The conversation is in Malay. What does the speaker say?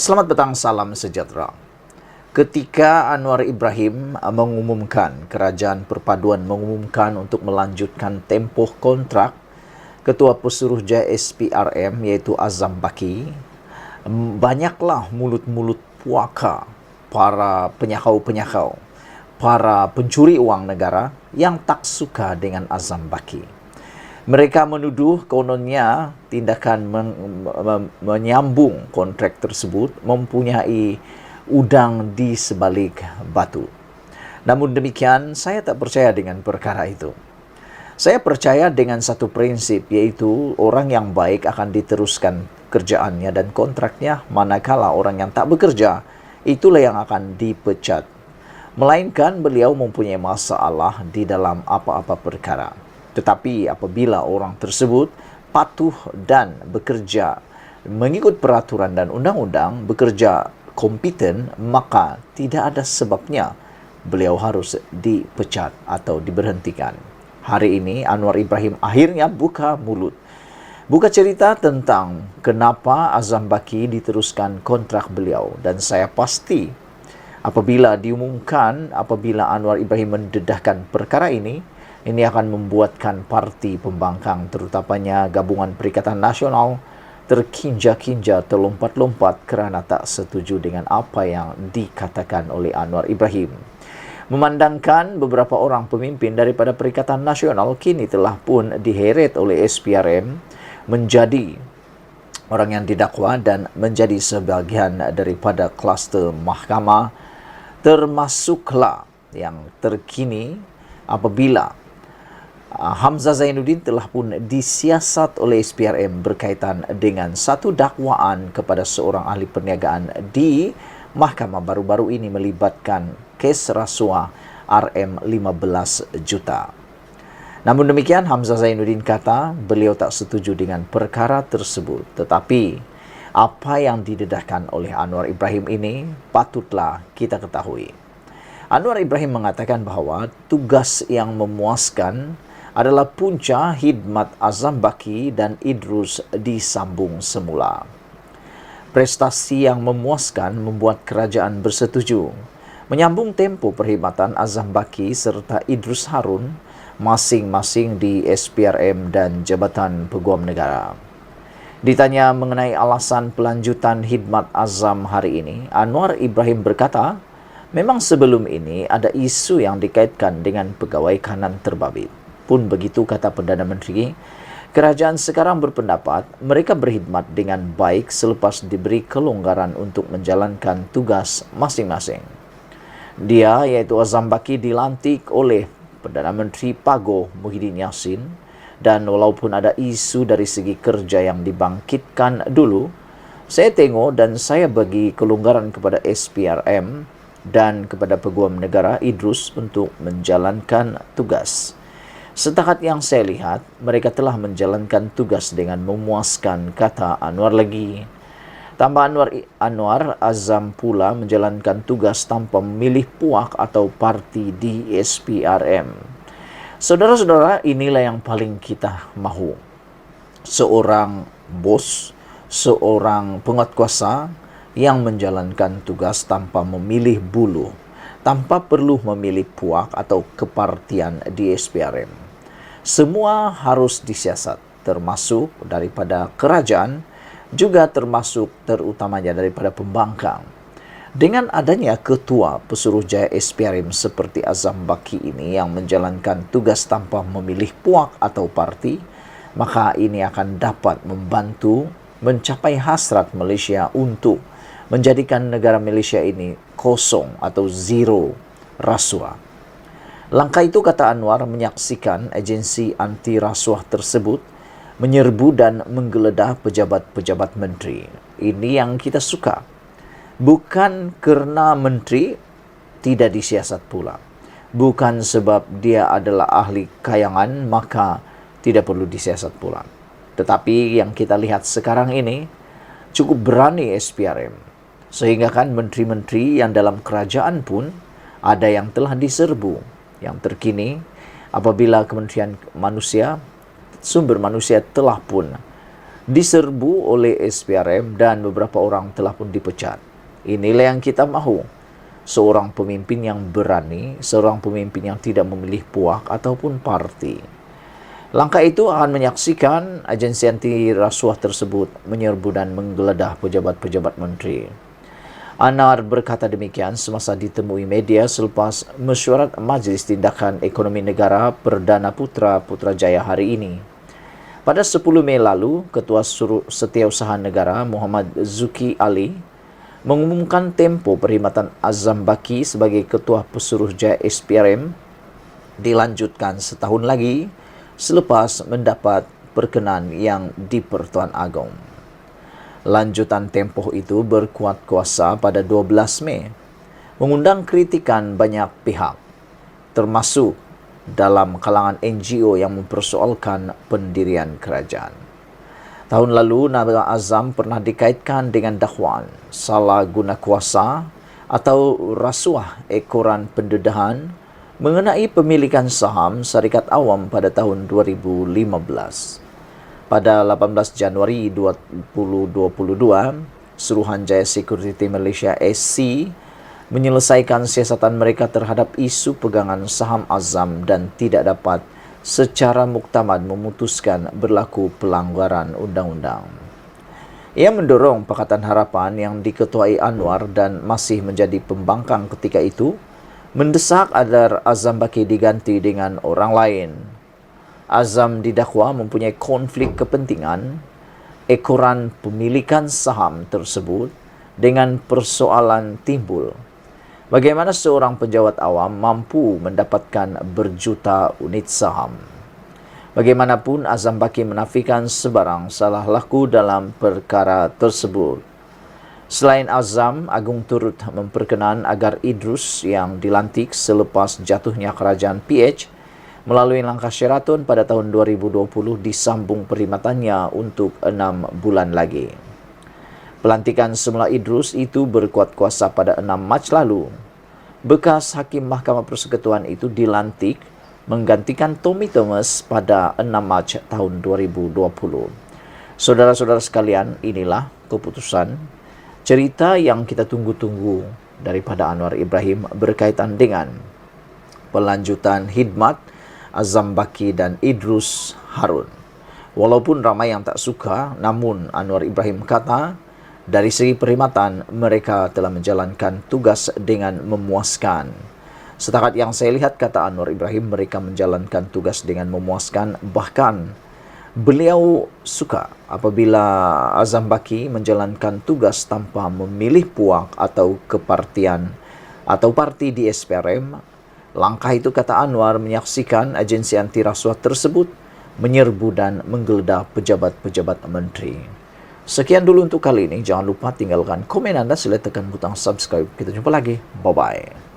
Selamat petang, salam sejahtera. Ketika Anwar Ibrahim kerajaan perpaduan mengumumkan untuk melanjutkan tempoh kontrak Ketua Pesuruhjaya SPRM iaitu Azam Baki, banyaklah mulut-mulut puaka, para penyakau-penyakau, para pencuri uang negara yang tak suka dengan Azam Baki. Mereka menuduh kononnya tindakan menyambung kontrak tersebut mempunyai udang di sebalik batu. Namun demikian, saya tak percaya dengan perkara itu. Saya percaya dengan satu prinsip, yaitu orang yang baik akan diteruskan kerjaannya dan kontraknya, manakala orang yang tak bekerja, itulah yang akan dipecat. Melainkan beliau mempunyai masalah di dalam apa-apa perkara. Tetapi apabila orang tersebut patuh dan bekerja mengikut peraturan dan undang-undang, bekerja kompeten, maka tidak ada sebabnya beliau harus dipecat atau diberhentikan. Hari ini Anwar Ibrahim akhirnya buka mulut, buka cerita tentang kenapa Azam Baki diteruskan kontrak beliau. Dan saya pasti apabila Anwar Ibrahim mendedahkan perkara ini akan membuatkan parti pembangkang, terutamanya Gabungan Perikatan Nasional, terkinja-kinja, terlompat-lompat kerana tak setuju dengan apa yang dikatakan oleh Anwar Ibrahim. Memandangkan beberapa orang pemimpin daripada Perikatan Nasional kini telah pun diheret oleh SPRM menjadi orang yang didakwa dan menjadi sebahagian daripada kluster mahkamah, termasuklah yang terkini apabila Hamzah Zainuddin telah pun disiasat oleh SPRM berkaitan dengan satu dakwaan kepada seorang ahli perniagaan di mahkamah baru-baru ini melibatkan kes rasuah RM15 juta. Namun demikian, Hamzah Zainuddin kata beliau tak setuju dengan perkara tersebut. Tetapi apa yang didedahkan oleh Anwar Ibrahim ini patutlah kita ketahui. Anwar Ibrahim mengatakan bahawa tugas yang memuaskan adalah punca khidmat Azam Baki dan Idrus disambung semula. Prestasi yang memuaskan membuat kerajaan bersetuju menyambung tempo perkhidmatan Azam Baki serta Idrus Harun masing-masing di SPRM dan Jabatan Peguam Negara. Ditanya mengenai alasan pelanjutan khidmat Azam hari ini, Anwar Ibrahim berkata, memang sebelum ini ada isu yang dikaitkan dengan pegawai kanan terbabit. Pun begitu, kata Perdana Menteri, kerajaan sekarang berpendapat mereka berkhidmat dengan baik selepas diberi kelonggaran untuk menjalankan tugas masing-masing. Dia, iaitu Azam Baki, dilantik oleh Perdana Menteri Pago Muhyiddin Yassin, dan walaupun ada isu dari segi kerja yang dibangkitkan dulu, saya tengok dan saya bagi kelonggaran kepada SPRM dan kepada Peguam Negara Idrus untuk menjalankan tugas. Setakat yang saya lihat, mereka telah menjalankan tugas dengan memuaskan, kata Anwar lagi. Tambah Anwar, Azam pula menjalankan tugas tanpa memilih puak atau parti di SPRM. Saudara-saudara, inilah yang paling kita mahu. Seorang bos, seorang penguatkuasa yang menjalankan tugas tanpa memilih bulu, tanpa perlu memilih puak atau kepartian di SPRM. Semua harus disiasat, termasuk daripada kerajaan, juga termasuk terutamanya daripada pembangkang. Dengan adanya Ketua Pesuruhjaya SPRM seperti Azam Baki ini yang menjalankan tugas tanpa memilih puak atau parti, maka ini akan dapat membantu mencapai hasrat Malaysia untuk menjadikan negara Malaysia ini kosong atau zero rasuah. Langkah itu, kata Anwar, menyaksikan agensi anti rasuah tersebut menyerbu dan menggeledah pejabat-pejabat menteri. Ini yang kita suka. Bukan kerana menteri tidak disiasat pula. Bukan sebab dia adalah ahli kayangan maka tidak perlu disiasat pula. Tetapi yang kita lihat sekarang ini cukup berani SPRM. Sehingga kan menteri-menteri yang dalam kerajaan pun ada yang telah diserbu. Yang terkini, apabila Kementerian Sumber Manusia telah pun diserbu oleh SPRM dan beberapa orang telah pun dipecat. Inilah yang kita mahu. Seorang pemimpin yang berani, seorang pemimpin yang tidak memilih puak ataupun parti. Langkah itu akan menyaksikan agensi anti rasuah tersebut menyerbu dan menggeledah pejabat-pejabat menteri. Anwar berkata demikian semasa ditemui media selepas mesyuarat Majlis Tindakan Ekonomi Negara Perdana Putrajaya hari ini. Pada 10 Mei lalu, Ketua Setiausaha Negara Muhammad Zuki Ali mengumumkan tempo perkhidmatan Azam Baki sebagai Ketua Pesuruhjaya SPRM dilanjutkan setahun lagi selepas mendapat perkenan yang di-Pertuan Agong. Lanjutan tempoh itu berkuat kuasa pada 12 Mei, mengundang kritikan banyak pihak, termasuk dalam kalangan NGO yang mempersoalkan pendirian kerajaan. Tahun lalu, nama Azam pernah dikaitkan dengan dakwaan salah guna kuasa atau rasuah ekoran pendedahan mengenai pemilikan saham syarikat awam pada tahun 2015. Pada 18 Januari 2022, Suruhanjaya Security Malaysia SC menyelesaikan siasatan mereka terhadap isu pegangan saham Azam dan tidak dapat secara muktamad memutuskan berlaku pelanggaran undang-undang. Ia mendorong Pakatan Harapan yang diketuai Anwar dan masih menjadi pembangkang ketika itu, mendesak agar Azam Baki diganti dengan orang lain. Azam didakwa mempunyai konflik kepentingan ekoran pemilikan saham tersebut dengan persoalan timbul. Bagaimana seorang pejabat awam mampu mendapatkan berjuta unit saham? Bagaimanapun, Azam Baki menafikan sebarang salah laku dalam perkara tersebut. Selain Azam, Agung turut memperkenan agar Idrus yang dilantik selepas jatuhnya kerajaan PH melalui langkah Sheraton pada tahun 2020 disambung perkhidmatannya untuk 6 bulan lagi. Pelantikan semula Idrus itu berkuat kuasa pada 6 Mac lalu. Bekas Hakim Mahkamah Persekutuan itu dilantik menggantikan Tommy Thomas pada 6 Mac tahun 2020. Saudara-saudara sekalian, inilah keputusan cerita yang kita tunggu-tunggu daripada Anwar Ibrahim berkaitan dengan pelanjutan khidmat Azam Baki dan Idrus Harun. Walaupun ramai yang tak suka, namun Anwar Ibrahim kata, dari segi perkhidmatan, mereka telah menjalankan tugas dengan memuaskan. Setakat yang saya lihat, kata Anwar Ibrahim, mereka menjalankan tugas dengan memuaskan. Bahkan, beliau suka apabila Azam Baki menjalankan tugas tanpa memilih puak atau kepartian atau parti di SPRM. Langkah itu, kata Anwar, menyaksikan agensi anti rasuah tersebut menyerbu dan menggeledah pejabat-pejabat menteri. Sekian dulu untuk kali ini. Jangan lupa tinggalkan komen Anda, sila tekan butang subscribe. Kita jumpa lagi. Bye-bye.